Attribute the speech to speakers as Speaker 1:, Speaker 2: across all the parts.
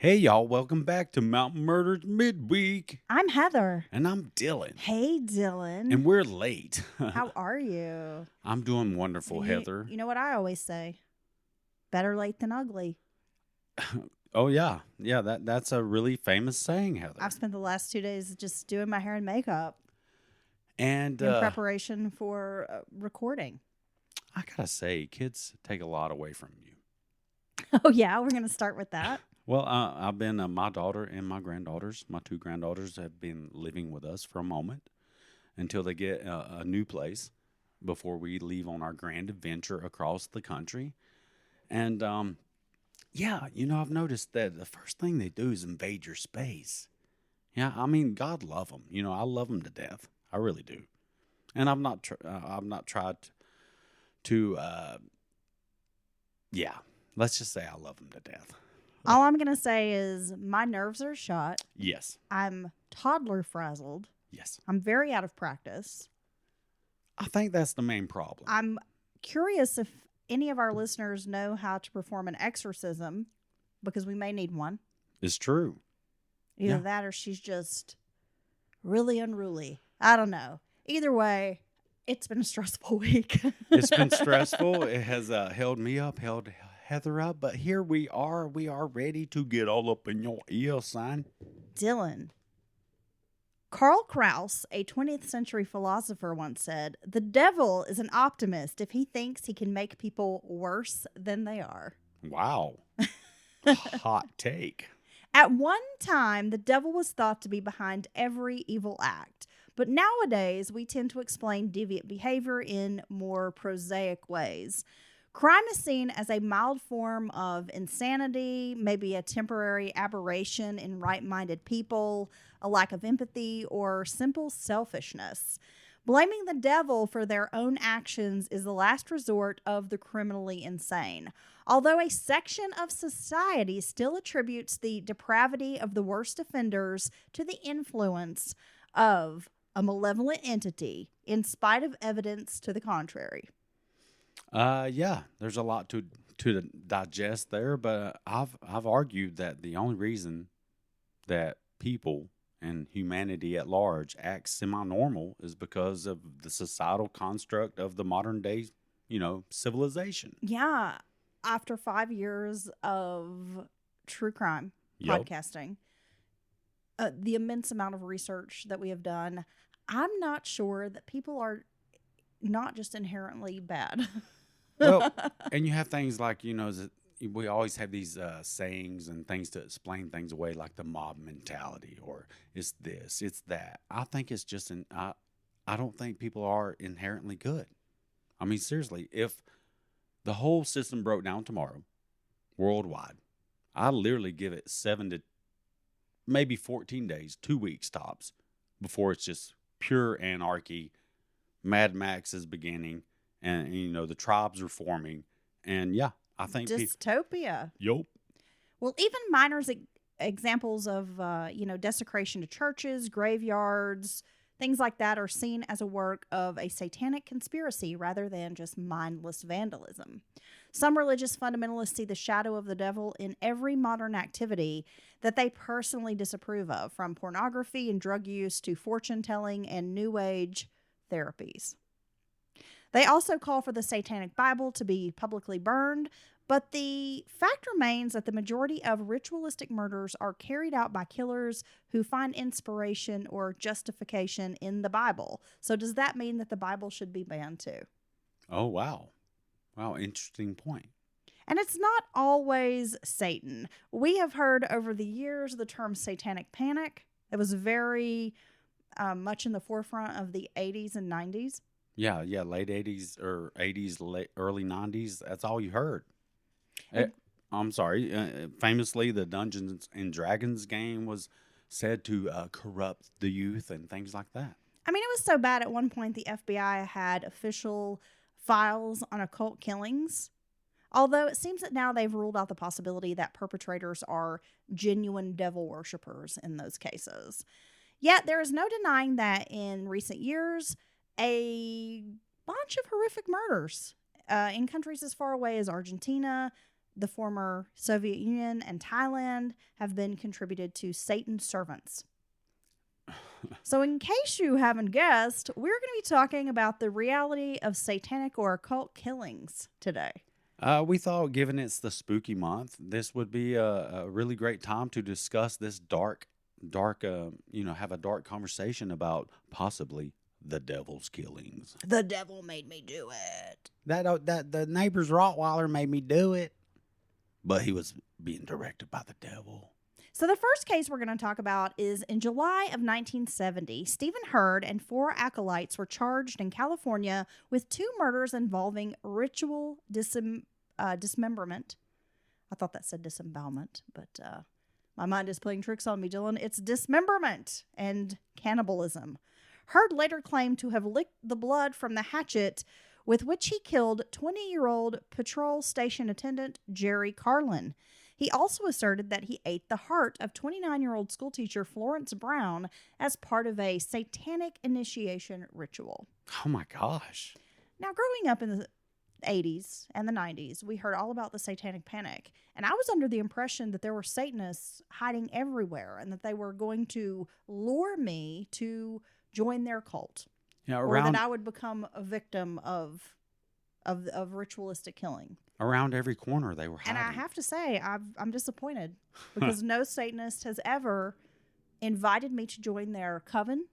Speaker 1: Hey, y'all, welcome back to Mountain Murders Midweek.
Speaker 2: I'm Heather.
Speaker 1: And I'm Dylan.
Speaker 2: Hey, Dylan.
Speaker 1: And we're late.
Speaker 2: How are you?
Speaker 1: I'm doing wonderful, Heather.
Speaker 2: You know what I always say? Better late than ugly.
Speaker 1: Oh, yeah. Yeah, that's a really famous saying, Heather.
Speaker 2: I've spent the last 2 days just doing my hair and makeup
Speaker 1: And
Speaker 2: in preparation for recording.
Speaker 1: I got to say, kids take a lot away from you.
Speaker 2: Oh, yeah? We're going to start with that?
Speaker 1: Well, I've been, my daughter and my granddaughters, my two granddaughters have been living with us for a moment until they get a new place before we leave on our grand adventure across the country. And, yeah, I've noticed that the first thing they do is invade your space. Yeah, I mean, God love them. I love them to death. I really do. And I've not tried to, yeah, let's just say I love them to death.
Speaker 2: All I'm going to say is my nerves are shot.
Speaker 1: Yes.
Speaker 2: I'm toddler frazzled.
Speaker 1: Yes.
Speaker 2: I'm very out of practice.
Speaker 1: I think that's the main problem.
Speaker 2: I'm curious if any of our listeners know how to perform an exorcism, because we may need one.
Speaker 1: It's true.
Speaker 2: Either that or she's just really unruly. I don't know. Either way, it's been a stressful week.
Speaker 1: It's been stressful. It has held me up, held Heather up, but here we are. We are ready to get all up in your ear, son.
Speaker 2: Dylan. Karl Kraus, a 20th century philosopher, once said, "The devil is an optimist if he thinks he can make people worse than they are."
Speaker 1: Wow. Hot take.
Speaker 2: At one time, the devil was thought to be behind every evil act. But nowadays, we tend to explain deviant behavior in more prosaic ways. Crime is seen as a mild form of insanity, maybe a temporary aberration in right-minded people, a lack of empathy, or simple selfishness. Blaming the devil for their own actions is the last resort of the criminally insane. Although a section of society still attributes the depravity of the worst offenders to the influence of a malevolent entity, in spite of evidence to the contrary.
Speaker 1: Yeah, there's a lot to digest there, but I've argued that the only reason that people and humanity at large act semi-normal is because of the societal construct of the modern day, civilization.
Speaker 2: Yeah, after 5 years of true crime podcasting, the immense amount of research that we have done, I'm not sure that people are not just inherently bad.
Speaker 1: Well, and you have things like, we always have these sayings and things to explain things away, like the mob mentality, or it's this, it's that. I think it's just I don't think people are inherently good. I mean, seriously, if the whole system broke down tomorrow, worldwide, I literally give it 7 to maybe 14 days, 2 weeks tops, before it's just pure anarchy. Mad Max is beginning, and the tribes are forming, and yeah, I think
Speaker 2: dystopia.
Speaker 1: Yup.
Speaker 2: Well, even minor examples of desecration to churches, graveyards, things like that are seen as a work of a satanic conspiracy rather than just mindless vandalism. Some religious fundamentalists see the shadow of the devil in every modern activity that they personally disapprove of, from pornography and drug use to fortune-telling and New Age therapies. They also call for the Satanic Bible to be publicly burned, but the fact remains that the majority of ritualistic murders are carried out by killers who find inspiration or justification in the Bible. So does that mean that the Bible should be banned too?
Speaker 1: Oh, wow. Wow, interesting point.
Speaker 2: And it's not always Satan. We have heard over the years the term Satanic Panic. It was very much in the forefront of the 80s and 90s.
Speaker 1: Yeah, late 80s or 80s, early 90s. That's all you heard. I'm sorry. Famously, the Dungeons and Dragons game was said to corrupt the youth and things like that.
Speaker 2: I mean, it was so bad at one point the FBI had official files on occult killings. Although it seems that now they've ruled out the possibility that perpetrators are genuine devil worshippers in those cases. Yet there is no denying that in recent years, a bunch of horrific murders in countries as far away as Argentina, the former Soviet Union, and Thailand have been contributed to Satan's servants. So in case you haven't guessed, we're going to be talking about the reality of satanic or occult killings today.
Speaker 1: We thought, given it's the spooky month, this would be a really great time to discuss this dark, have a dark conversation about possibly the devil's killings.
Speaker 2: The devil made me do it.
Speaker 1: That the neighbor's Rottweiler made me do it, but he was being directed by the devil.
Speaker 2: So the first case we're going to talk about is in July of 1970. Stephen Hurd and 4 acolytes were charged in California with 2 murders involving ritual dismemberment. I thought that said disembowelment, but my mind is playing tricks on me, Dylan. It's dismemberment and cannibalism. Hurd later claimed to have licked the blood from the hatchet with which he killed 20-year-old patrol station attendant Jerry Carlin. He also asserted that he ate the heart of 29-year-old schoolteacher Florence Brown as part of a satanic initiation ritual.
Speaker 1: Oh my gosh.
Speaker 2: Now, growing up in the 80s and the 90s, we heard all about the Satanic Panic, and I was under the impression that there were Satanists hiding everywhere and that they were going to lure me to join their cult, or that I would become a victim of ritualistic killing.
Speaker 1: Around every corner they were hiding.
Speaker 2: And I have to say, I'm disappointed because no Satanist has ever invited me to join their coven.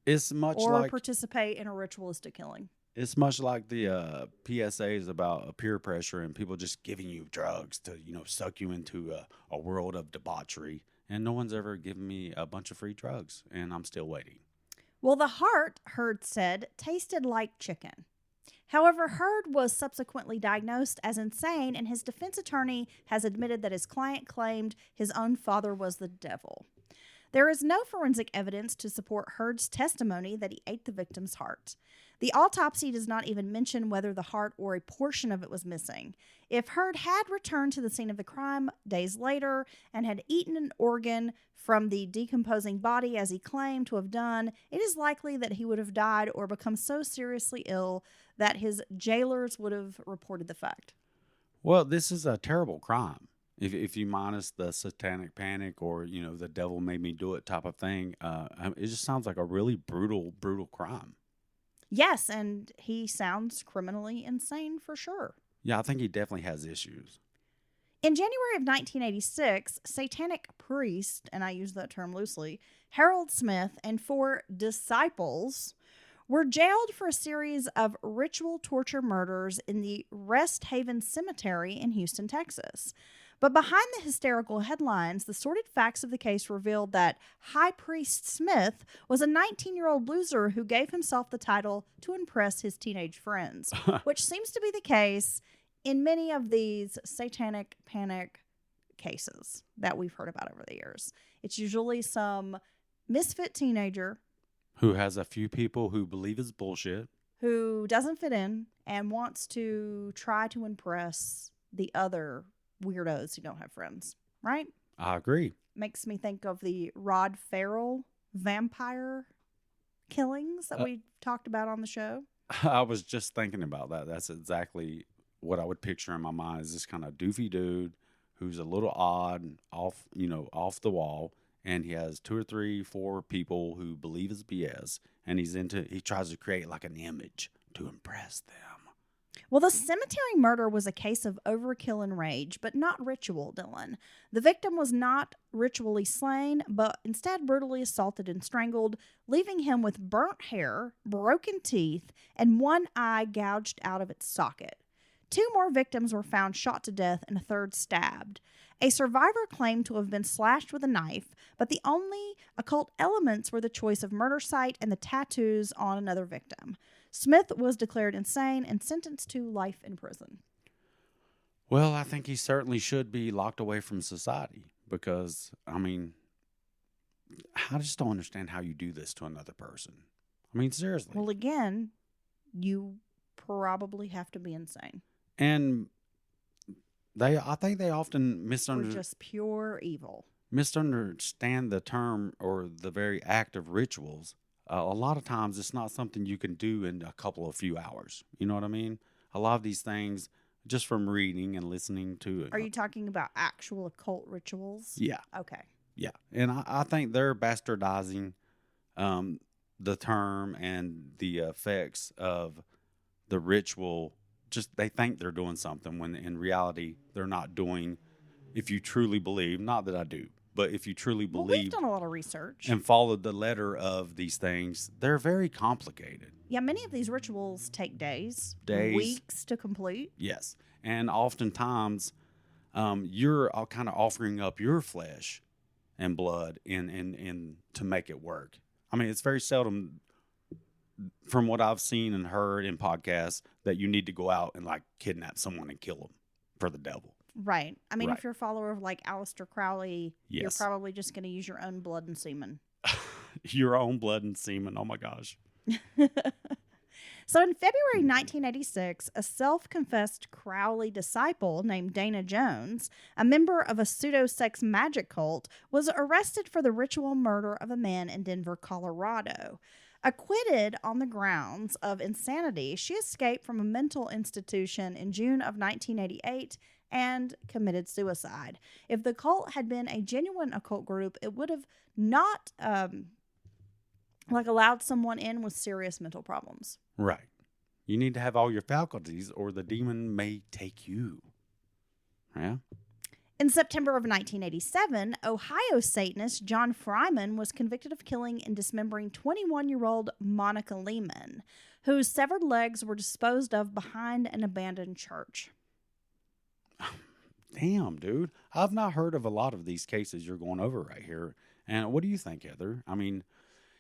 Speaker 1: It's much
Speaker 2: or
Speaker 1: like
Speaker 2: participate in a ritualistic killing.
Speaker 1: It's much like the PSAs about peer pressure and people just giving you drugs to, suck you into a world of debauchery. And no one's ever given me a bunch of free drugs, and I'm still waiting.
Speaker 2: Well, the heart, Hurd said, tasted like chicken. However, Hurd was subsequently diagnosed as insane, and his defense attorney has admitted that his client claimed his own father was the devil. There is no forensic evidence to support Hurd's testimony that he ate the victim's heart. The autopsy does not even mention whether the heart or a portion of it was missing. If Hurd had returned to the scene of the crime days later and had eaten an organ from the decomposing body as he claimed to have done, it is likely that he would have died or become so seriously ill that his jailers would have reported the fact.
Speaker 1: Well, this is a terrible crime. If you minus the Satanic Panic or, the devil made me do it type of thing, it just sounds like a really brutal crime.
Speaker 2: Yes, and he sounds criminally insane for sure.
Speaker 1: Yeah, I think he definitely has issues.
Speaker 2: In January of 1986, Satanic priest, and I use that term loosely, Harold Smith and 4 disciples were jailed for a series of ritual torture murders in the Rest Haven Cemetery in Houston, Texas. But behind the hysterical headlines, the sordid facts of the case revealed that High Priest Smith was a 19-year-old loser who gave himself the title to impress his teenage friends, which seems to be the case in many of these Satanic Panic cases that we've heard about over the years. It's usually some misfit teenager
Speaker 1: who has a few people who believe it's bullshit,
Speaker 2: who doesn't fit in and wants to try to impress the other weirdos who don't have friends, right?
Speaker 1: I agree.
Speaker 2: Makes me think of the Rod Ferrell vampire killings that we talked about on the show.
Speaker 1: I was just thinking about that. That's exactly what I would picture in my mind, is this kind of doofy dude who's a little odd, off the wall, and he has 2 or 3, 4 people who believe his BS, and he tries to create like an image to impress them.
Speaker 2: Well, the cemetery murder was a case of overkill and rage, but not ritual, Dylan. The victim was not ritually slain, but instead brutally assaulted and strangled, leaving him with burnt hair, broken teeth, and one eye gouged out of its socket. 2 more victims were found shot to death and a third stabbed. A survivor claimed to have been slashed with a knife, but the only occult elements were the choice of murder site and the tattoos on another victim. Smith was declared insane and sentenced to life in prison.
Speaker 1: Well, I think he certainly should be locked away from society because, I just don't understand how you do this to another person. Seriously.
Speaker 2: Well, again, you probably have to be insane.
Speaker 1: And I think they often
Speaker 2: Or just pure evil.
Speaker 1: misunderstand the term or the very act of rituals. A lot of times it's not something you can do in a few hours. You know what I mean? A lot of these things just from reading and listening to it.
Speaker 2: Are you talking about actual occult rituals?
Speaker 1: Yeah.
Speaker 2: Okay.
Speaker 1: Yeah. And I think they're bastardizing the term and the effects of the ritual. Just they think they're doing something when in reality they're not doing. If you truly believe, not that I do, but if you truly
Speaker 2: Well, we've
Speaker 1: believe
Speaker 2: done a lot of research.
Speaker 1: and followed the letter of these things, they're very complicated.
Speaker 2: Yeah, many of these rituals take days,
Speaker 1: Days.
Speaker 2: weeks to complete.
Speaker 1: Yes. And oftentimes you're kind of offering up your flesh and blood in to make it work. I mean, it's very seldom, from what I've seen and heard in podcasts, that you need to go out and like kidnap someone and kill them for the devil.
Speaker 2: Right. I mean,
Speaker 1: Right.
Speaker 2: if you're a follower of like Aleister Crowley, you're
Speaker 1: Yes.
Speaker 2: probably just going to use your own blood and semen.
Speaker 1: Your own blood and semen. Oh my gosh.
Speaker 2: So in February 1986, a self-confessed Crowley disciple named Dana Jones, a member of a pseudo-sex magic cult, was arrested for the ritual murder of a man in Denver, Colorado. Acquitted on the grounds of insanity, she escaped from a mental institution in June of 1988 and committed suicide. If the cult had been a genuine occult group, it would have not allowed someone in with serious mental problems.
Speaker 1: Right. You need to have all your faculties or the demon may take you. Yeah.
Speaker 2: In September of 1987, Ohio Satanist John Fryman was convicted of killing and dismembering 21-year-old Monica Lehman, whose severed legs were disposed of behind an abandoned church.
Speaker 1: Damn, dude. I've not heard of a lot of these cases you're going over right here. And what do you think, Heather? I mean,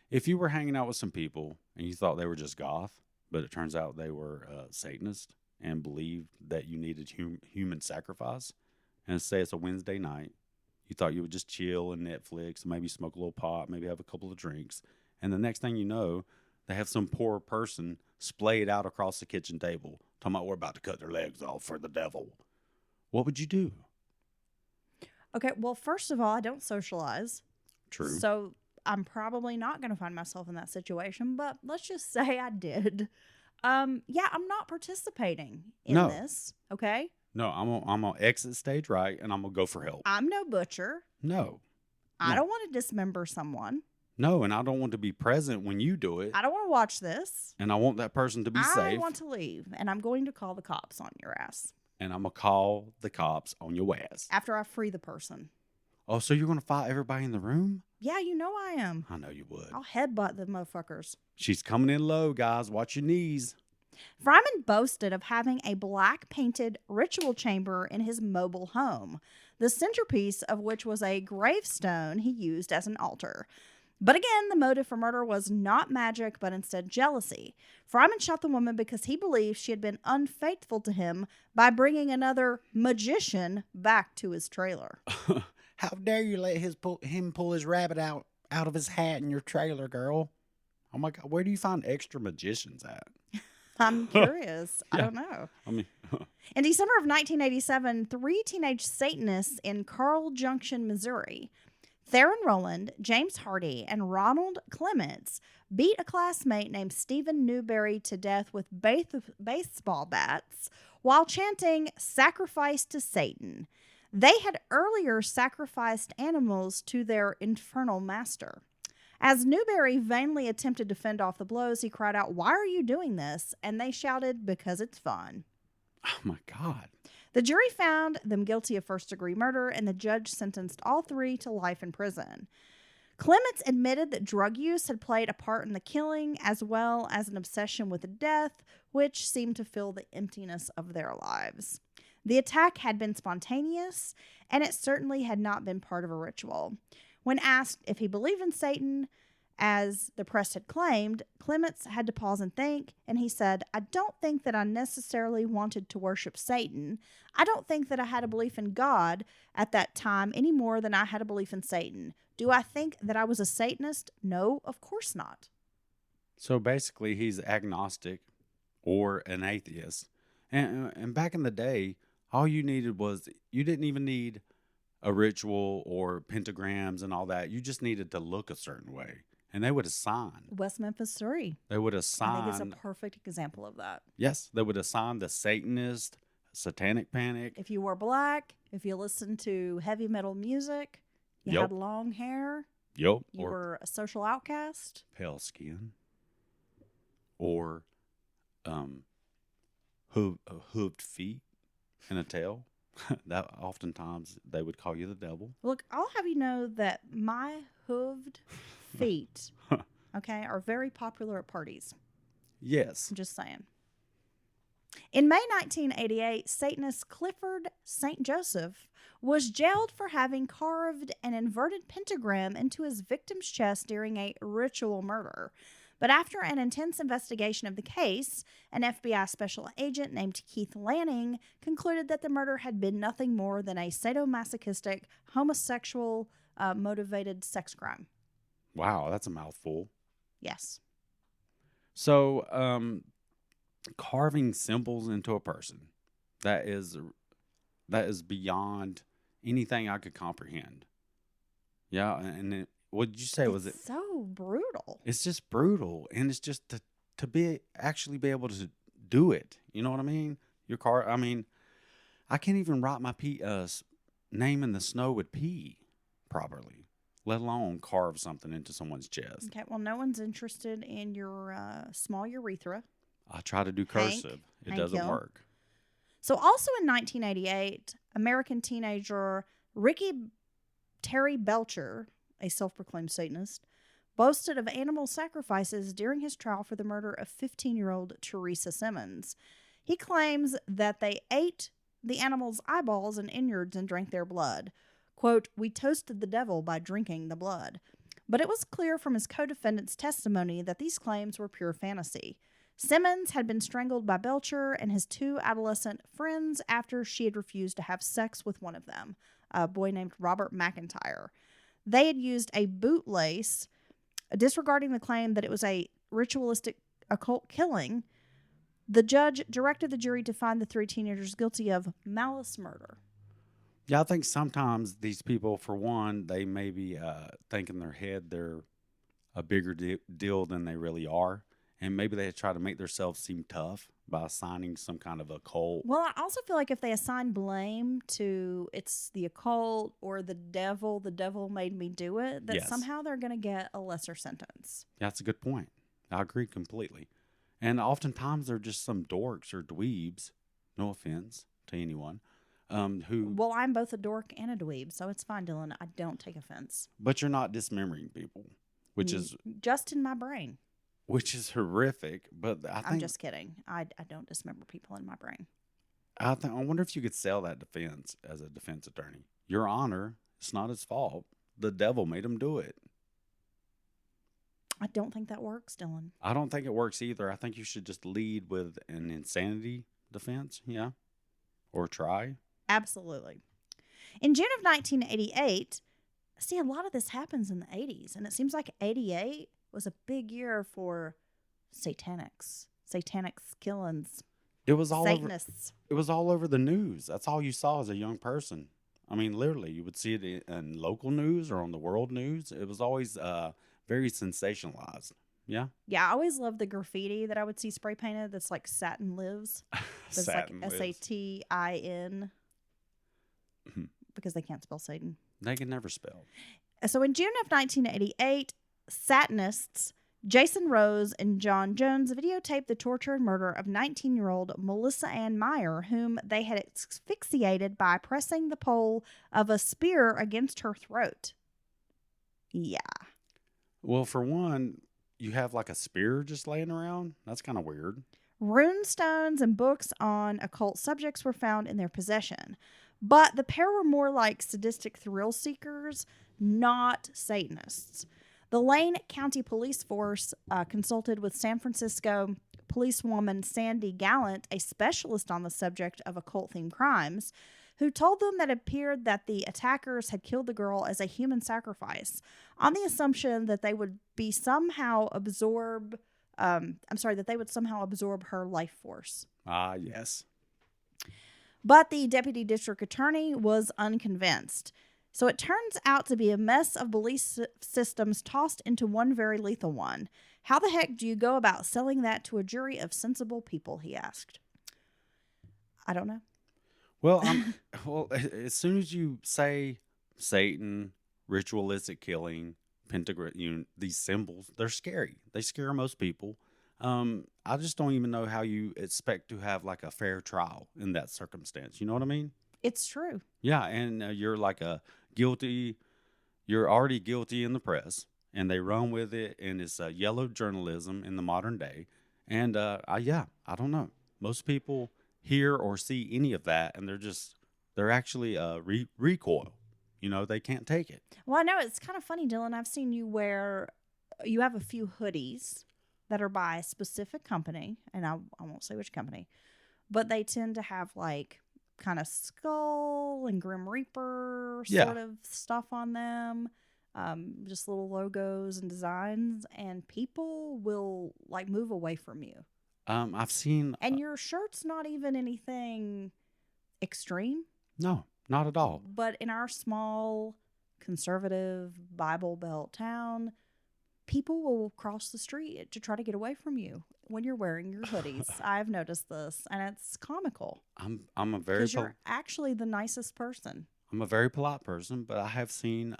Speaker 1: if you were hanging out with some people and you thought they were just goth, but it turns out they were Satanist and believed that you needed human sacrifice, and say it's a Wednesday night, you thought you would just chill and Netflix and maybe smoke a little pot, maybe have a couple of drinks, and the next thing you know, they have some poor person splayed out across the kitchen table talking about we're about to cut their legs off for the devil. What would you do?
Speaker 2: Okay, well, first of all, I don't socialize.
Speaker 1: True.
Speaker 2: So I'm probably not going to find myself in that situation, but let's just say I did. Yeah, I'm not participating in
Speaker 1: No.
Speaker 2: this, okay?
Speaker 1: No, I'm gonna exit stage right, and I'm gonna go for help.
Speaker 2: I'm no butcher.
Speaker 1: No,
Speaker 2: I
Speaker 1: No.
Speaker 2: don't want to dismember someone.
Speaker 1: no, and I don't want to be present when you do it,
Speaker 2: I don't want to watch this.
Speaker 1: and I want that person to be
Speaker 2: I
Speaker 1: safe,
Speaker 2: want to leave, and I'm going to call the cops on your ass
Speaker 1: and I'm gonna call the cops on your ass.
Speaker 2: after I free the person.
Speaker 1: Oh, so you're gonna fight everybody in the room?
Speaker 2: Yeah, you know I am.
Speaker 1: I know you would.
Speaker 2: I'll headbutt the motherfuckers.
Speaker 1: She's coming in low, guys. Watch your knees.
Speaker 2: Fryman boasted of having a black painted ritual chamber in his mobile home, the centerpiece of which was a gravestone he used as an altar. But again, the motive for murder was not magic, but instead jealousy. Fryman shot the woman because he believed she had been unfaithful to him by bringing another magician back to his trailer.
Speaker 1: How dare you let him pull his rabbit out of his hat in your trailer, girl? Oh my God, where do you find extra magicians at?
Speaker 2: I'm curious. I
Speaker 1: Yeah.
Speaker 2: don't know.
Speaker 1: I mean,
Speaker 2: In December of 1987, 3 teenage Satanists in Carl Junction, Missouri, Theron Rowland, James Hardy, and Ronald Clements beat a classmate named Stephen Newberry to death with baseball bats while chanting "Sacrifice to Satan." They had earlier sacrificed animals to their infernal master. As Newberry vainly attempted to fend off the blows, he cried out, "Why are you doing this?" And they shouted, "Because it's fun."
Speaker 1: oh my God.
Speaker 2: The jury found them guilty of first-degree murder, and the judge sentenced all 3 to life in prison. Clements admitted that drug use had played a part in the killing, as well as an obsession with death, which seemed to fill the emptiness of their lives. The attack had been spontaneous, and it certainly had not been part of a ritual. When asked if he believed in Satan, as the press had claimed, Clements had to pause and think, and he said, "I don't think that I necessarily wanted to worship Satan. I don't think that I had a belief in God at that time any more than I had a belief in Satan. Do I think that I was a Satanist? No, of course not."
Speaker 1: So basically, he's agnostic or an atheist. And back in the day, all you needed was, you didn't even need a ritual or pentagrams and all that. You just needed to look a certain way. And they would assign.
Speaker 2: West Memphis, Missouri.
Speaker 1: They would
Speaker 2: I
Speaker 1: assign.
Speaker 2: think it's a perfect example of that.
Speaker 1: Yes, they would assign the Satanist Satanic Panic.
Speaker 2: If you wore black, if you listened to heavy metal music, you had long hair,
Speaker 1: Yep.
Speaker 2: you were a social outcast,
Speaker 1: pale skin, or hooved feet and a tail. That oftentimes they would call you the devil.
Speaker 2: Look, I'll have you know that my hooved feet, okay, are very popular at parties.
Speaker 1: Yes.
Speaker 2: I'm just saying. In May 1988, Satanist Clifford St. Joseph was jailed for having carved an inverted pentagram into his victim's chest during a ritual murder. But after an intense investigation of the case, an FBI special agent named Keith Lanning concluded that the murder had been nothing more than a sadomasochistic, homosexual motivated sex crime.
Speaker 1: Wow, that's a mouthful.
Speaker 2: Yes.
Speaker 1: So, carving symbols into a person, that is beyond anything I could comprehend. Yeah, and what did you say? Was it
Speaker 2: so brutal?
Speaker 1: It's just brutal, and it's just to be able to do it. You know what I mean? I can't even write my name in the snow with P properly, let alone carve something into someone's chest.
Speaker 2: Okay, well, no one's interested in your small urethra.
Speaker 1: I try to do cursive. It doesn't work.
Speaker 2: So also in 1988, American teenager Ricky Terry Belcher, a self-proclaimed Satanist, boasted of animal sacrifices during his trial for the murder of 15-year-old Teresa Simmons. He claims that they ate the animals' eyeballs and innards and drank their blood. Quote, "We toasted the devil by drinking the blood." But it was clear from his co-defendant's testimony that these claims were pure fantasy. Simmons had been strangled by Belcher and his two adolescent friends after she had refused to have sex with one of them, a boy named Robert McIntyre. They had used a bootlace, disregarding the claim that it was a ritualistic occult killing. The judge directed the jury to find the three teenagers guilty of malice murder.
Speaker 1: Yeah, I think sometimes these people, for one, they may be think in their head they're a bigger deal than they really are. And maybe they try to make themselves seem tough by assigning some kind of occult.
Speaker 2: Well, I also feel like if they assign blame to it's the occult or the devil made me do it, that somehow they're going to get a lesser sentence.
Speaker 1: Yeah, that's a good point. I agree completely. And oftentimes they're just some dorks or dweebs, no offense to anyone, who...
Speaker 2: Well, I'm both a dork and a dweeb, so it's fine, Dylan. I don't take offense.
Speaker 1: But you're not dismembering people, which is...
Speaker 2: Just in my brain.
Speaker 1: Which is horrific, but
Speaker 2: I'm just kidding. I don't dismember people in my brain.
Speaker 1: I wonder if you could sell that defense as a defense attorney. Your Honor, it's not his fault. The devil made him do it.
Speaker 2: I don't think that works, Dylan.
Speaker 1: I don't think it works either. I think you should just lead with an insanity defense, yeah, or try.
Speaker 2: Absolutely. In June of 1988, see, a lot of this happens in the 80s, and it seems like 88 was a big year for satanic killings.
Speaker 1: It was all
Speaker 2: Satanists.
Speaker 1: It was all over the news. That's all you saw as a young person. I mean, literally, you would see it in local news or on the world news. It was always very sensationalized. Yeah.
Speaker 2: Yeah, I always loved the graffiti that I would see spray painted. That's like Satin Lives. That's like Satin. Because they can't spell Satan.
Speaker 1: They can never spell.
Speaker 2: So in June of 1988, Satanists Jason Rose and John Jones videotaped the torture and murder of 19-year-old Melissa Ann Meyer, whom they had asphyxiated by pressing the pole of a spear against her throat. Yeah.
Speaker 1: Well, for one, you have like a spear just laying around. That's kind of weird.
Speaker 2: Rune stones and books on occult subjects were found in their possession. But the pair were more like sadistic thrill seekers, not Satanists. The Lane County Police Force consulted with San Francisco policewoman Sandy Gallant, a specialist on the subject of occult-themed crimes, who told them that it appeared that the attackers had killed the girl as a human sacrifice, on the assumption that they would be somehow absorb her life force.
Speaker 1: Ah, yes.
Speaker 2: But the deputy district attorney was unconvinced. So it turns out to be a mess of belief systems tossed into one very lethal one. How the heck do you go about selling that to a jury of sensible people, he asked. I don't know.
Speaker 1: Well, as soon as you say Satan, ritualistic killing, pentagram, these symbols, they're scary. They scare most people. I just don't even know how you expect to have like a fair trial in that circumstance. You know what I mean?
Speaker 2: It's true.
Speaker 1: Yeah, and you're like a guilty. You're already guilty in the press, and they run with it, and it's yellow journalism in the modern day. And I don't know. Most people hear or see any of that, and they're actually recoil. They can't take it.
Speaker 2: Well, I know it's kind of funny, Dylan. I've seen you have a few hoodies that are by a specific company, and I won't say which company, but they tend to have like kind of skull and Grim Reaper sort of stuff on them. Just little logos and designs, and people will like move away from you.
Speaker 1: I've seen,
Speaker 2: and your shirt's not even anything extreme.
Speaker 1: No, not at all.
Speaker 2: But in our small, conservative, Bible Belt town, people will cross the street to try to get away from you when you're wearing your hoodies. I've noticed this, and it's comical.
Speaker 1: I'm a very
Speaker 2: because you're actually the nicest person.
Speaker 1: I'm a very polite person, but I have seen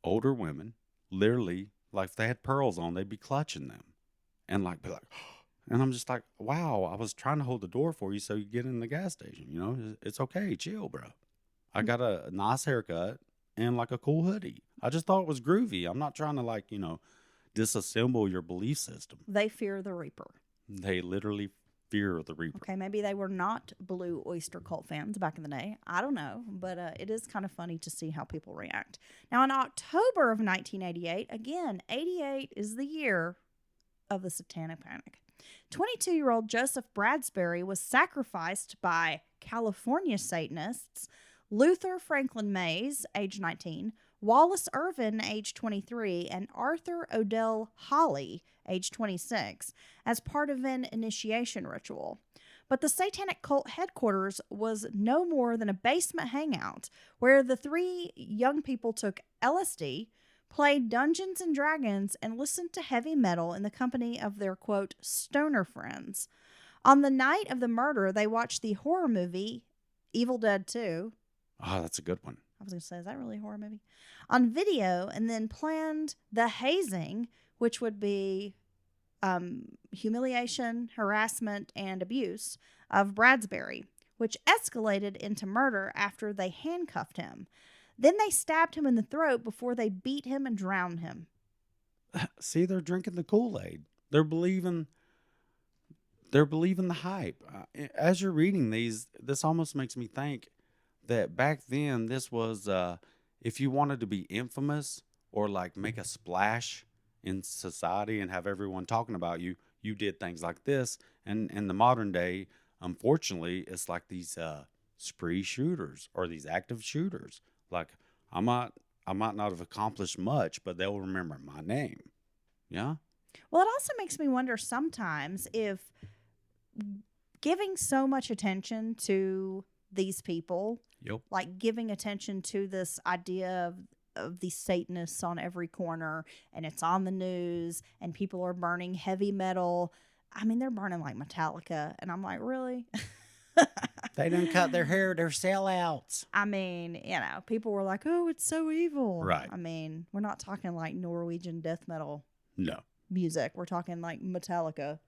Speaker 1: older women literally, like if they had pearls on, they'd be clutching them and like be like, and I'm just like, wow, I was trying to hold the door for you so you get in the gas station. It's okay, chill, bro. I got a nice haircut and like a cool hoodie. I just thought it was groovy. I'm not trying to disassemble your belief system.
Speaker 2: They fear the Reaper.
Speaker 1: They literally fear the Reaper.
Speaker 2: Okay, maybe they were not Blue Oyster Cult fans back in the day. I don't know, but it is kind of funny to see how people react. Now, in October of 1988, again, 88 is the year of the Satanic Panic. 22-year-old Joseph Bradsbury was sacrificed by California Satanists Luther Franklin Mays, age 19, Wallace Irvin, age 23, and Arthur Odell Holly, age 26, as part of an initiation ritual. But the Satanic cult headquarters was no more than a basement hangout where the three young people took LSD, played Dungeons and Dragons, and listened to heavy metal in the company of their, quote, stoner friends. On the night of the murder, they watched the horror movie Evil Dead 2.
Speaker 1: Oh, that's a good one.
Speaker 2: I was going to say, is that really a horror movie? On video, and then planned the hazing, which would be humiliation, harassment, and abuse of Bradsbury, which escalated into murder after they handcuffed him. Then they stabbed him in the throat before they beat him and drowned him.
Speaker 1: See, they're drinking the Kool-Aid. They're believing the hype. As you're reading these, this almost makes me think that back then this was if you wanted to be infamous or like make a splash in society and have everyone talking about you, you did things like this. And in the modern day, unfortunately, it's like these spree shooters or these active shooters. Like I might not have accomplished much, but they'll remember my name. Yeah.
Speaker 2: Well, it also makes me wonder sometimes if giving so much attention to these people, like giving attention to this idea of these Satanists on every corner, and it's on the news, and people are burning heavy metal. I mean, they're burning like Metallica, and I'm like, really?
Speaker 1: They didn't cut their hair. They're sellouts.
Speaker 2: I mean, people were like, oh, it's so evil.
Speaker 1: Right.
Speaker 2: I mean, we're not talking like Norwegian death metal music. We're talking like Metallica,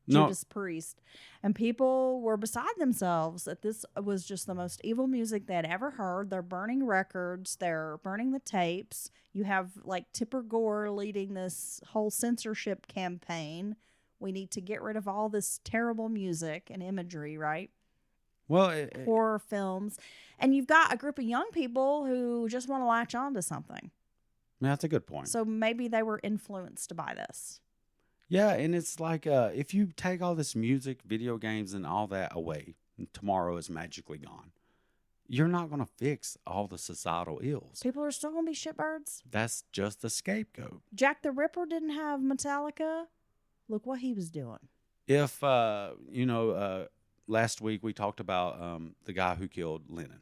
Speaker 2: Judas Priest. And people were beside themselves that this was just the most evil music they had ever heard. They're burning records. They're burning the tapes. You have like Tipper Gore leading this whole censorship campaign. We need to get rid of all this terrible music and imagery, right?
Speaker 1: Well,
Speaker 2: horror films. And you've got a group of young people who just want to latch on to something.
Speaker 1: That's a good point.
Speaker 2: So maybe they were influenced by this.
Speaker 1: Yeah, and it's like if you take all this music, video games, and all that away, and tomorrow is magically gone, you're not going to fix all the societal ills.
Speaker 2: People are still going to be shitbirds.
Speaker 1: That's just the scapegoat.
Speaker 2: Jack the Ripper didn't have Metallica. Look what he was doing.
Speaker 1: If, last week we talked about the guy who killed Lennon.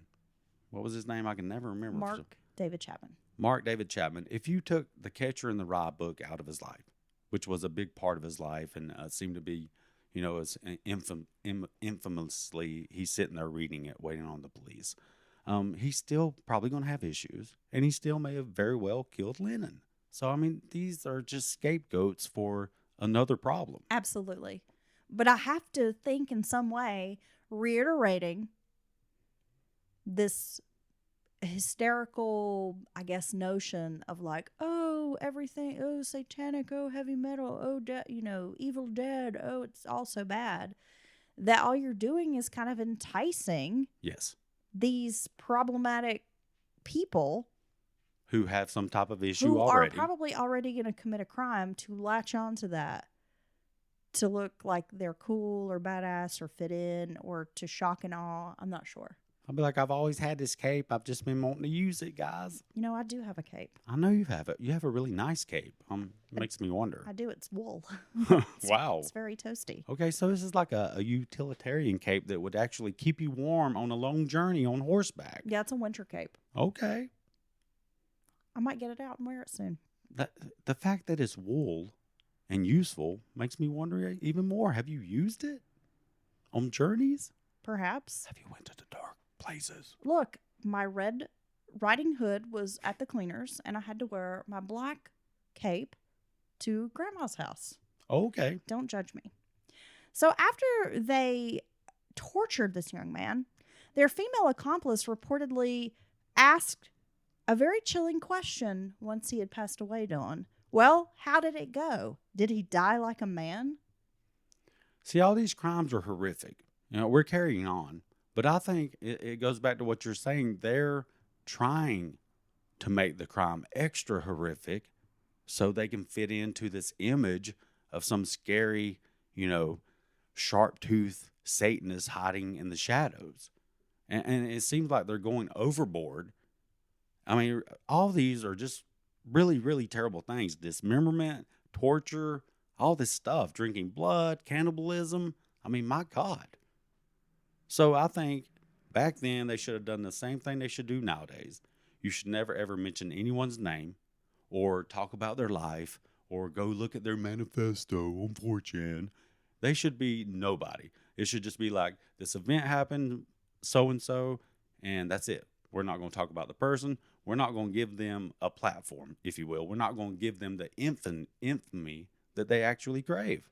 Speaker 1: What was his name? I can never remember.
Speaker 2: Mark David Chapman.
Speaker 1: Mark David Chapman. If you took The Catcher in the Rye book out of his life, which was a big part of his life and seemed to be, it's infamously, he's sitting there reading it, waiting on the police. He's still probably going to have issues, and he still may have very well killed Lennon. So, I mean, these are just scapegoats for another problem.
Speaker 2: Absolutely. But I have to think in some way, reiterating this hysterical, I guess, notion of like, oh, everything, oh, satanic, oh, heavy metal, oh, Evil Dead, oh, it's all so bad, that all you're doing is kind of enticing
Speaker 1: Yes.
Speaker 2: these problematic people
Speaker 1: Who have some type of issue
Speaker 2: who
Speaker 1: already.
Speaker 2: are probably already going to commit a crime to latch on to that, to look like they're cool or badass or fit in or to shock and awe. I'm not sure.
Speaker 1: I'll be like, I've always had this cape. I've just been wanting to use it, guys.
Speaker 2: I do have a cape.
Speaker 1: I know you have it. You have a really nice cape. Makes me wonder.
Speaker 2: I do. It's wool.
Speaker 1: Wow.
Speaker 2: It's very toasty.
Speaker 1: Okay, so this is like a utilitarian cape that would actually keep you warm on a long journey on horseback.
Speaker 2: Yeah, it's a winter cape.
Speaker 1: Okay.
Speaker 2: I might get it out and wear it soon.
Speaker 1: The fact that it's wool and useful makes me wonder even more. Have you used it on journeys?
Speaker 2: Perhaps.
Speaker 1: Have you went to the dark places?
Speaker 2: Look, my red riding hood was at the cleaners, and I had to wear my black cape to Grandma's house.
Speaker 1: Okay.
Speaker 2: Don't judge me. So after they tortured this young man, their female accomplice reportedly asked a very chilling question once he had passed away, Dawn. Well, how did it go? Did he die like a man?
Speaker 1: See, all these crimes are horrific. We're carrying on. But I think it goes back to what you're saying. They're trying to make the crime extra horrific so they can fit into this image of some scary, sharp-toothed Satanist hiding in the shadows. And it seems like they're going overboard. I mean, all these are just really, really terrible things. Dismemberment, torture, all this stuff. Drinking blood, cannibalism. I mean, my God. So I think back then they should have done the same thing they should do nowadays. You should never, ever mention anyone's name or talk about their life or go look at their manifesto on 4chan. They should be nobody. It should just be like, this event happened, so-and-so, and that's it. We're not going to talk about the person. We're not going to give them a platform, if you will. We're not going to give them the infamy that they actually crave.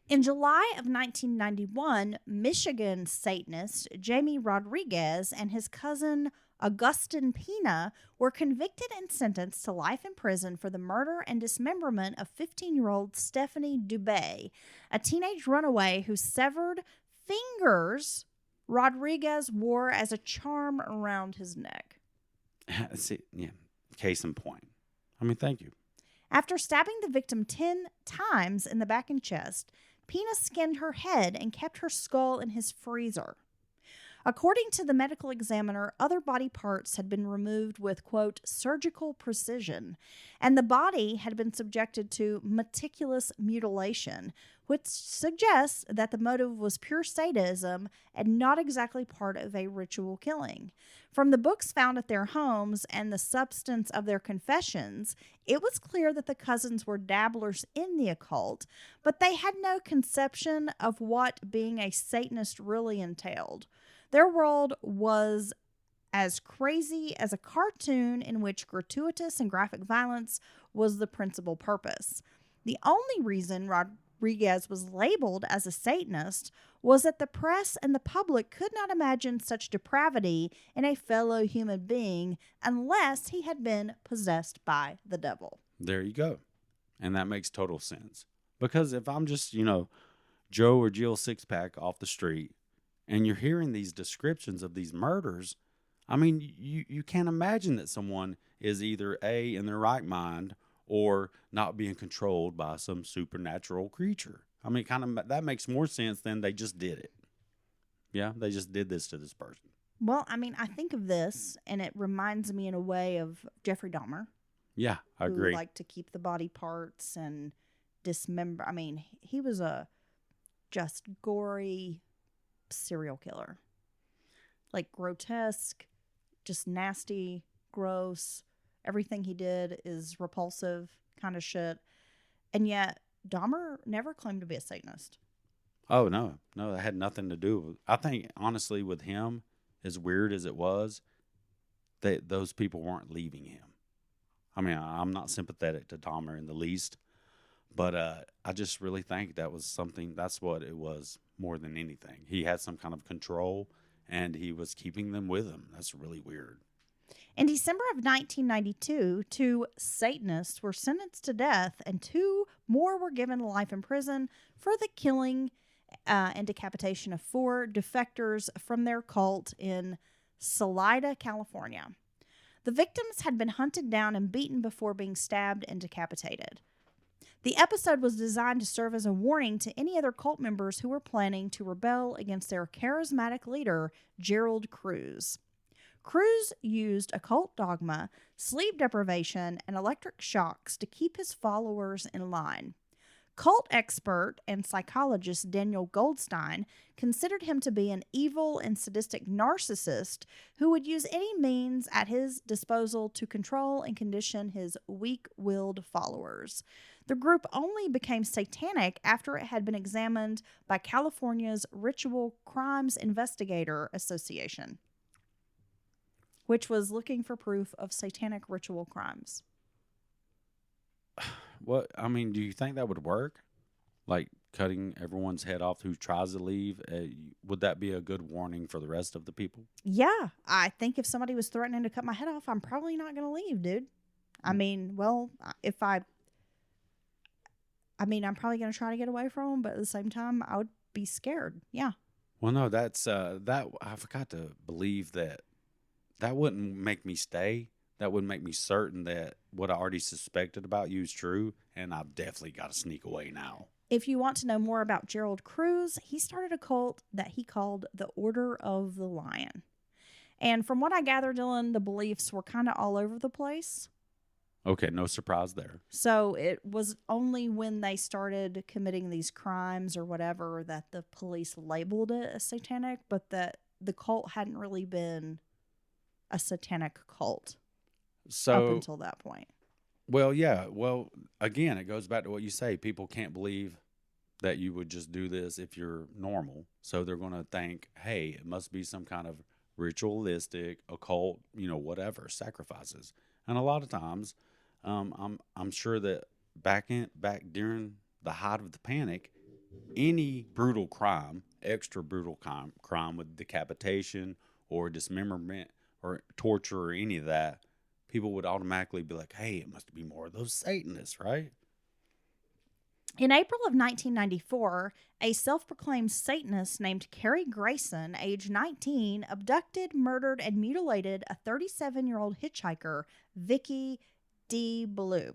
Speaker 2: In July of 1991, Michigan Satanist Jamie Rodriguez and his cousin Augustin Pina were convicted and sentenced to life in prison for the murder and dismemberment of 15-year-old Stephanie Dubé, a teenage runaway whose severed fingers Rodriguez wore as a charm around his neck.
Speaker 1: See, yeah, case in point. I mean, thank you.
Speaker 2: After stabbing the victim 10 times in the back and chest, Pina skinned her head and kept her skull in his freezer. According to the medical examiner, other body parts had been removed with, quote, surgical precision, and the body had been subjected to meticulous mutilation, which suggests that the motive was pure sadism and not exactly part of a ritual killing. From the books found at their homes and the substance of their confessions, it was clear that the cousins were dabblers in the occult, but they had no conception of what being a Satanist really entailed. Their world was as crazy as a cartoon in which gratuitous and graphic violence was the principal purpose. The only reason Rodriguez was labeled as a Satanist was that the press and the public could not imagine such depravity in a fellow human being unless he had been possessed by the devil.
Speaker 1: There you go. And that makes total sense. Because if I'm just, Joe or Jill Sixpack off the street, and you're hearing these descriptions of these murders, I mean, you can't imagine that someone is either A, in their right mind, or not being controlled by some supernatural creature. I mean, that makes more sense than they just did it. Yeah, they just did this to this person.
Speaker 2: Well, I mean, I think of this, and it reminds me in a way of Jeffrey Dahmer.
Speaker 1: Yeah, I agree.
Speaker 2: Who liked to keep the body parts and dismember. I mean, he was a just gory serial killer. Like grotesque, just nasty, gross. Everything he did is repulsive kind of shit. And yet, Dahmer never claimed to be a Satanist.
Speaker 1: Oh no, that had nothing to do with. I think honestly, with him, as weird as it was, that those people weren't leaving him. I mean, I'm not sympathetic to Dahmer in the least, but I just really think that was something. That's what it was more than anything. He had some kind of control, and he was keeping them with him. That's really weird.
Speaker 2: In December of 1992, 2 Satanists were sentenced to death, and 2 more were given life in prison for the killing and decapitation of 4 defectors from their cult in Salida, California. The victims had been hunted down and beaten before being stabbed and decapitated. The episode was designed to serve as a warning to any other cult members who were planning to rebel against their charismatic leader, Gerald Cruz. Cruz used occult dogma, sleep deprivation, and electric shocks to keep his followers in line. Cult expert and psychologist Daniel Goldstein considered him to be an evil and sadistic narcissist who would use any means at his disposal to control and condition his weak-willed followers. The group only became satanic after it had been examined by California's Ritual Crimes Investigator Association, which was looking for proof of satanic ritual crimes.
Speaker 1: What I mean, do you think that would work? Like cutting everyone's head off who tries to leave? Would that be a good warning for the rest of the people?
Speaker 2: Yeah, I think if somebody was threatening to cut my head off, I'm probably not going to leave, dude. I mean, well, I'm probably going to try to get away from them, but at the same time, I would be scared. Yeah.
Speaker 1: Well, no, that's that I forgot to believe that wouldn't make me stay. That would make me certain that what I already suspected about you is true, and I've definitely got to sneak away now.
Speaker 2: If you want to know more about Gerald Cruz, he started a cult that he called the Order of the Lion. And from what I gather, Dylan, the beliefs were kind of all over the place.
Speaker 1: Okay, no surprise there.
Speaker 2: So it was only when they started committing these crimes or whatever that the police labeled it as satanic, but that the cult hadn't really been a satanic cult up until that point.
Speaker 1: Well, yeah. Well, again, it goes back to what you say. People can't believe that you would just do this if you're normal. So they're going to think, hey, it must be some kind of ritualistic, occult, whatever, sacrifices. And a lot of times, I'm sure that back during the height of the panic, any brutal crime, extra brutal crime with decapitation or dismemberment or torture or any of that, people would automatically be like, hey, it must be more of those Satanists, right?
Speaker 2: In April of 1994, a self-proclaimed Satanist named Carrie Grayson, age 19, abducted, murdered, and mutilated a 37-year-old hitchhiker, Vicky D. Ballou,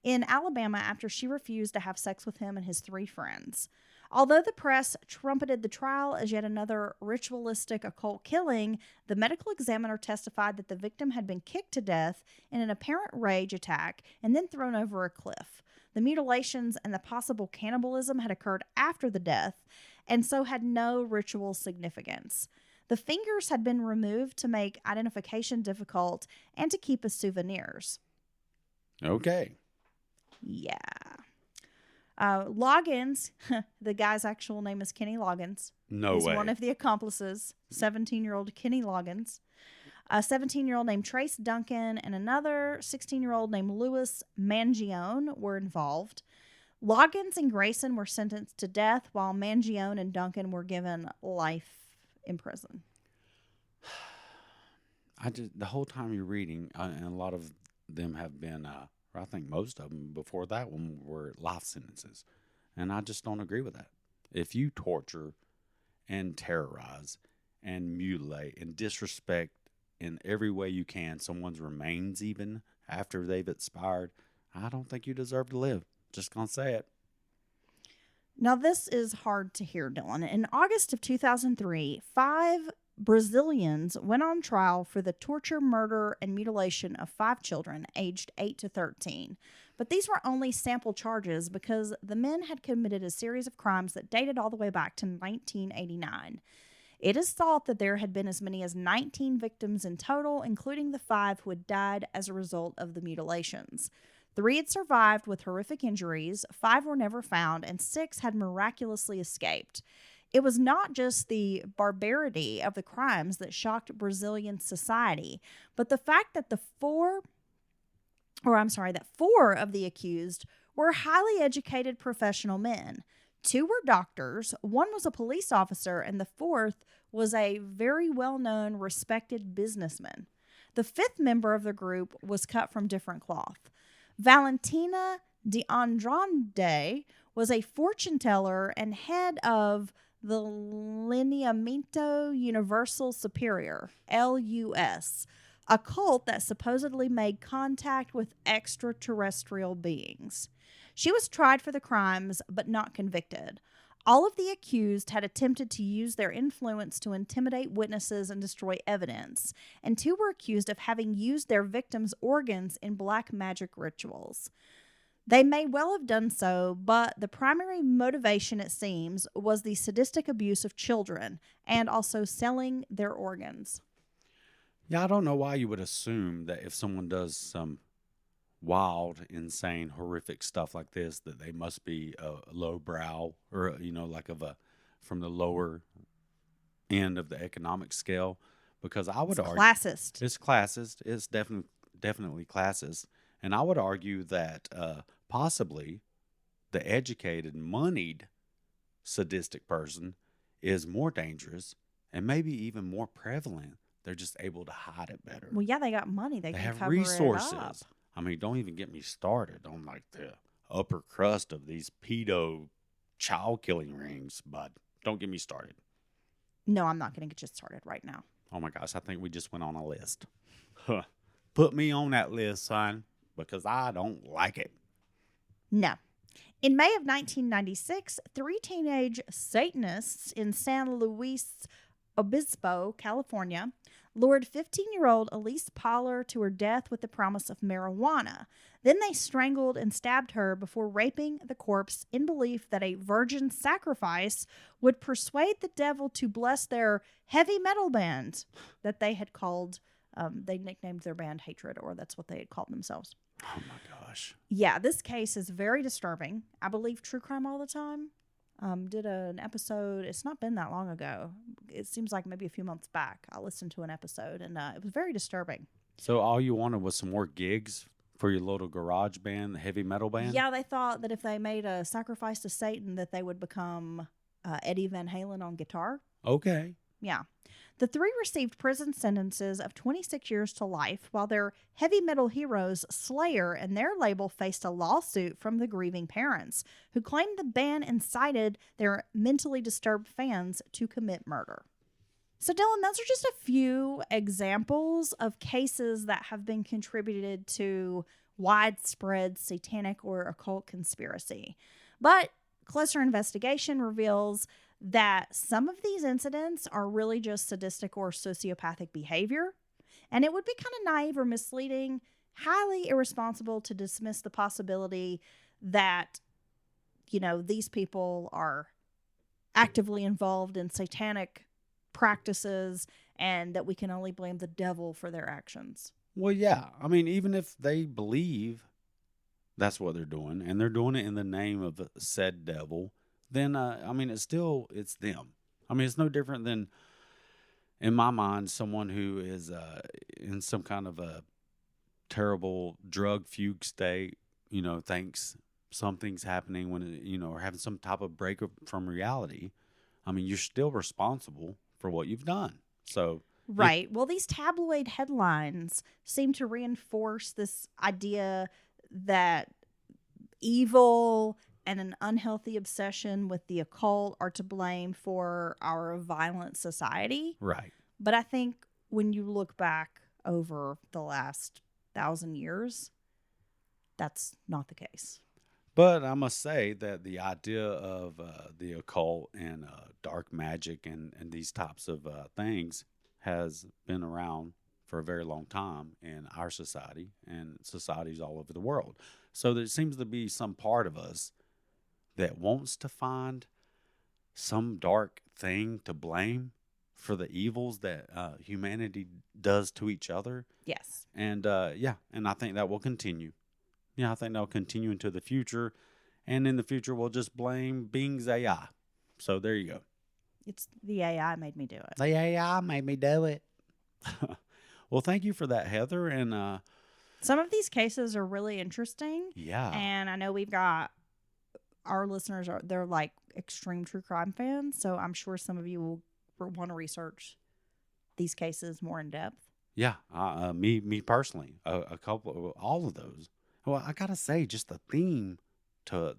Speaker 2: in Alabama after she refused to have sex with him and his 3 friends. Although the press trumpeted the trial as yet another ritualistic occult killing, the medical examiner testified that the victim had been kicked to death in an apparent rage attack and then thrown over a cliff. The mutilations and the possible cannibalism had occurred after the death and so had no ritual significance. The fingers had been removed to make identification difficult and to keep as souvenirs.
Speaker 1: Okay.
Speaker 2: Yeah. Loggins, the guy's actual name is Kenny Loggins.
Speaker 1: No
Speaker 2: He's
Speaker 1: way.
Speaker 2: one of the accomplices, 17-year-old Kenny Loggins. A 17-year-old named Trace Duncan and another 16-year-old named Louis Mangione were involved. Loggins and Grayson were sentenced to death, while Mangione and Duncan were given life in prison.
Speaker 1: The whole time you're reading, and a lot of them have been, I think most of them before that one were life sentences. And I just don't agree with that. If you torture and terrorize and mutilate and disrespect in every way you can someone's remains even after they've expired, I don't think you deserve to live. Just gonna say it.
Speaker 2: Now, this is hard to hear, Dylan. In August of 2003, 5 Brazilians went on trial for the torture, murder, and mutilation of 5 children aged 8 to 13. But these were only sample charges because the men had committed a series of crimes that dated all the way back to 1989. It is thought that there had been as many as 19 victims in total, including the 5 who had died as a result of the mutilations. 3 had survived with horrific injuries, 5 were never found, and 6 had miraculously escaped. It was not just the barbarity of the crimes that shocked Brazilian society, but the fact that that 4 of the accused were highly educated professional men. 2 were doctors, 1 was a police officer, and the 4th was a very well-known, respected businessman. The 5th member of the group was cut from different cloth. Valentina de Andrade was a fortune teller and head of the Lineamento Universal Superior, LUS, a cult that supposedly made contact with extraterrestrial beings. She was tried for the crimes, but not convicted. All of the accused had attempted to use their influence to intimidate witnesses and destroy evidence, and 2 were accused of having used their victims' organs in black magic rituals. They may well have done so, but the primary motivation, it seems, was the sadistic abuse of children and also selling their organs.
Speaker 1: Yeah, I don't know why you would assume that if someone does some wild, insane, horrific stuff like this, that they must be a lowbrow or, like from the lower end of the economic scale. Because I would argue
Speaker 2: Classist.
Speaker 1: it's classist. It's definitely classist. And I would argue that possibly the educated, moneyed, sadistic person is more dangerous and maybe even more prevalent. They're just able to hide it better.
Speaker 2: Well, yeah, they got money. They can
Speaker 1: have
Speaker 2: cover
Speaker 1: resources.
Speaker 2: it up.
Speaker 1: I mean, don't even get me started on like the upper crust of these pedo child killing rings, but don't get me started.
Speaker 2: No, I'm not going to get you started right now.
Speaker 1: Oh my gosh, I think we just went on a list. Put me on that list, son, because I don't like it.
Speaker 2: No. In May of 1996, 3 teenage Satanists in San Luis Obispo, California, lured 15-year-old Elise Poller to her death with the promise of marijuana. Then they strangled and stabbed her before raping the corpse in belief that a virgin sacrifice would persuade the devil to bless their heavy metal band that they had called, they nicknamed their band Hatred, or that's what they had called themselves.
Speaker 1: Oh my gosh.
Speaker 2: Yeah, this case is very disturbing. I believe True Crime All the Time did an episode. It's not been that long ago. It seems like maybe a few months back. I listened to an episode, and it was very disturbing.
Speaker 1: So all you wanted was some more gigs for your little garage band, the heavy metal band?
Speaker 2: Yeah, they thought that if they made a sacrifice to Satan, that they would become Eddie Van Halen on guitar.
Speaker 1: Okay.
Speaker 2: Yeah. The 3 received prison sentences of 26 years to life, while their heavy metal heroes, Slayer, and their label faced a lawsuit from the grieving parents, who claimed the band incited their mentally disturbed fans to commit murder. So, Dylan, those are just a few examples of cases that have been contributed to widespread satanic or occult conspiracy. But closer investigation reveals that some of these incidents are really just sadistic or sociopathic behavior, and it would be kind of naive or misleading, highly irresponsible to dismiss the possibility that, these people are actively involved in satanic practices and that we can only blame the devil for their actions.
Speaker 1: Well, yeah. I mean, even if they believe that's what they're doing, and they're doing it in the name of said devil, then, it's them. I mean, it's no different than, in my mind, someone who is in some kind of a terrible drug fugue state, thinks something's happening when, or having some type of break from reality. I mean, you're still responsible for what you've done. So,
Speaker 2: right. Well, these tabloid headlines seem to reinforce this idea that evil and an unhealthy obsession with the occult are to blame for our violent society.
Speaker 1: Right.
Speaker 2: But I think when you look back over the last 1,000 years, that's not the case.
Speaker 1: But I must say that the idea of the occult and dark magic and these types of things has been around for a very long time in our society and societies all over the world. So there seems to be some part of us that wants to find some dark thing to blame for the evils that humanity does to each other.
Speaker 2: Yes.
Speaker 1: And and I think that will continue. Yeah, I think they'll continue into the future. And in the future, we'll just blame Bing's AI. So there you go.
Speaker 2: It's the AI made me do it.
Speaker 1: The AI made me do it. Well, thank you for that, Heather. And
Speaker 2: Some of these cases are really interesting.
Speaker 1: yeah.
Speaker 2: And I know we've got our listeners they're like extreme true crime fans. So I'm sure some of you will want to research these cases more in depth.
Speaker 1: Yeah, me personally, a couple, all of those. Well, I gotta say, just the theme to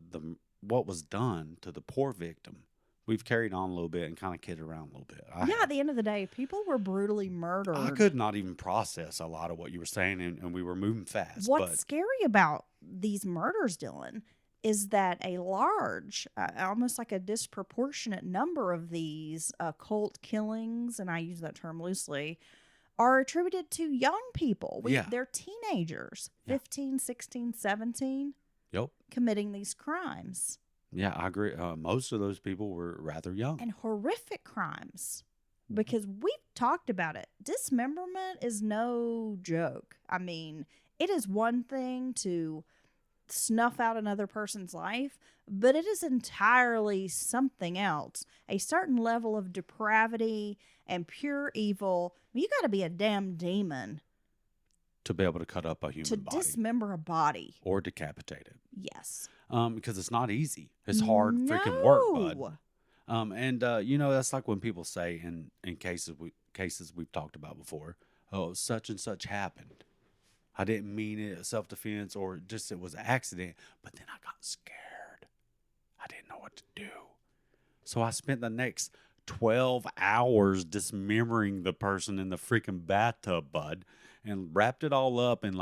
Speaker 1: what was done to the poor victim, we've carried on a little bit and kind of kidded around a little bit.
Speaker 2: At the end of the day, people were brutally murdered.
Speaker 1: I could not even process a lot of what you were saying, and we were moving fast.
Speaker 2: What's scary about these murders, Dylan, is that a large, almost like a disproportionate number of these occult killings, and I use that term loosely, are attributed to young people. They're teenagers, 15, 16, 17, committing these crimes.
Speaker 1: Yeah, I agree. Most of those people were rather young.
Speaker 2: And horrific crimes, because we've talked about it. Dismemberment is no joke. I mean, it is one thing to snuff out another person's life, but it is entirely something else. A certain level of depravity and pure evil. You got to be a damn demon
Speaker 1: to be able to cut up a human body.
Speaker 2: To dismember a body.
Speaker 1: Or decapitate it.
Speaker 2: Yes.
Speaker 1: Because it's not easy. It's hard freaking work, bud. And that's like when people say in cases we've talked about before, oh, such and such happened. I didn't mean it, self-defense, or just it was an accident. But then I got scared. I didn't know what to do. So I spent the next 12 hours dismembering the person in the freaking bathtub, bud, and wrapped it all up and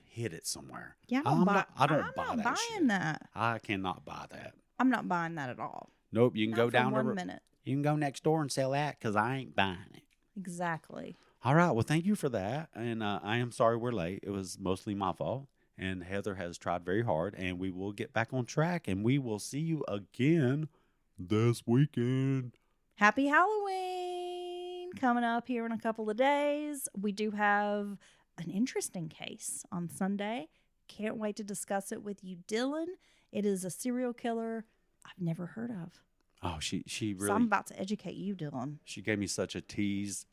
Speaker 1: hid it somewhere.
Speaker 2: Yeah,
Speaker 1: I'm not
Speaker 2: buying
Speaker 1: shit.
Speaker 2: That.
Speaker 1: I cannot buy that.
Speaker 2: I'm not buying that at all.
Speaker 1: Nope, you can go down
Speaker 2: 1 minute.
Speaker 1: You can go next door and sell that because I ain't buying it.
Speaker 2: Exactly.
Speaker 1: All right, well, thank you for that, and I am sorry we're late. It was mostly my fault, and Heather has tried very hard, and we will get back on track, and we will see you again this weekend.
Speaker 2: Happy Halloween coming up here in a couple of days. We do have an interesting case on Sunday. Can't wait to discuss it with you, Dylan. It is a serial killer I've never heard of.
Speaker 1: Oh, she really.
Speaker 2: So I'm about to educate you, Dylan.
Speaker 1: She gave me such a tease.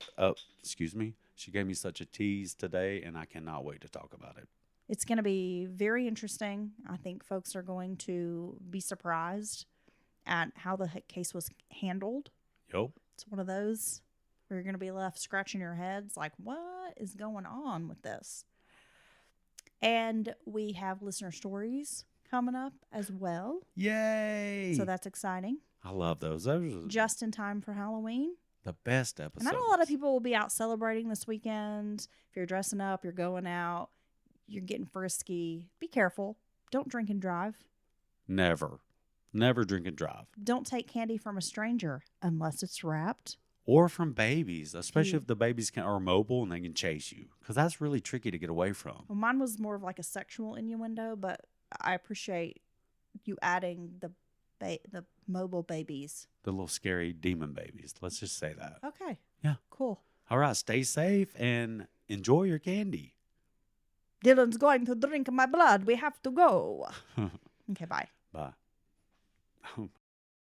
Speaker 1: She gave me such a tease today, and I cannot wait to talk about it.
Speaker 2: It's going to be very interesting. I think folks are going to be surprised at how the case was handled.
Speaker 1: Yep.
Speaker 2: It's one of those where you're going to be left scratching your heads like, what is going on with this? And we have listener stories coming up as well.
Speaker 1: Yay!
Speaker 2: So that's exciting.
Speaker 1: I love those. Those are
Speaker 2: just in time for Halloween.
Speaker 1: The best episodes.
Speaker 2: And I know a lot of people will be out celebrating this weekend. If you're dressing up, you're going out, you're getting frisky. Be careful. Don't drink and drive.
Speaker 1: Never drink and drive.
Speaker 2: Don't take candy from a stranger unless it's wrapped.
Speaker 1: Or from babies, especially if the babies are mobile and they can chase you. Because that's really tricky to get away from.
Speaker 2: Well, mine was more of like a sexual innuendo, but I appreciate you adding the mobile babies.
Speaker 1: The little scary demon babies. Let's just say that.
Speaker 2: Okay.
Speaker 1: Yeah.
Speaker 2: Cool.
Speaker 1: All right. Stay safe and enjoy your candy.
Speaker 2: Dylan's going to drink my blood. We have to go. Okay, bye.
Speaker 1: Bye.